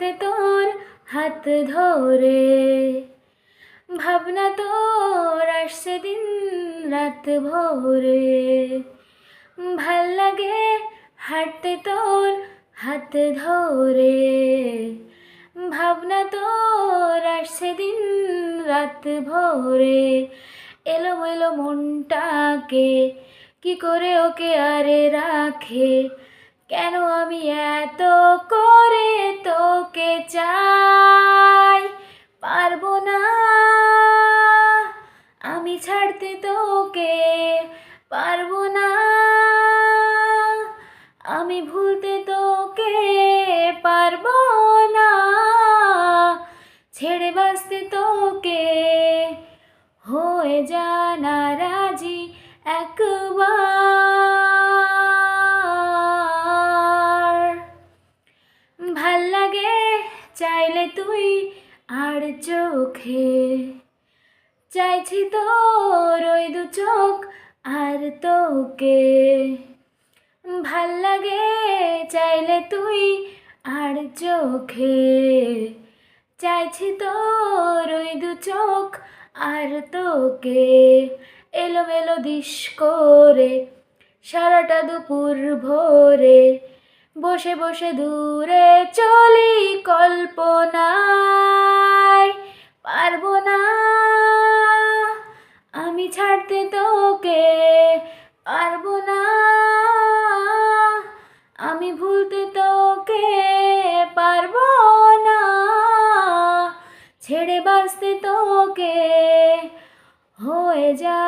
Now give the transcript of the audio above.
হাঁটতে তোর হাত ধরে, ভাবনা তোর আসছে দিন রাত ভোরে। ভাল লাগে হাঁটতে তোর হাত ধরে, ভাবনা তোর আসছে দিন রাত ভোরে। এলোমেলো মনটাকে কি করে ওকে আরে রাখে, কেন আমি এত করে তোকে চাই। পারবো না আমি ছাড়তে তোকে, পারবো না আমি ভুলতে তোকে, পারবো না ছেড়ে বাঁচতে তোকে। হয়ে যা না রাজি একবার, ভাল লাগে চাইলে তুই আর চোখে, চাইছি তোর ওই দু চোখ আর তোকে। ভাল লাগে চাইলে তুই আর চোখে, চাইছি তোর ওই দু চোখ আর তোকে। এলোমেলো দিশ করে সারাটা দুপুর ভোরে, বসে বসে দূরে চলি কল্পনায়। পারবো না আমি ছাড়তে তোকে, পারবো না আমি ভুলতে তোকে, পারবো না ছেড়ে বাঁচতে তোকে। হয়ে যা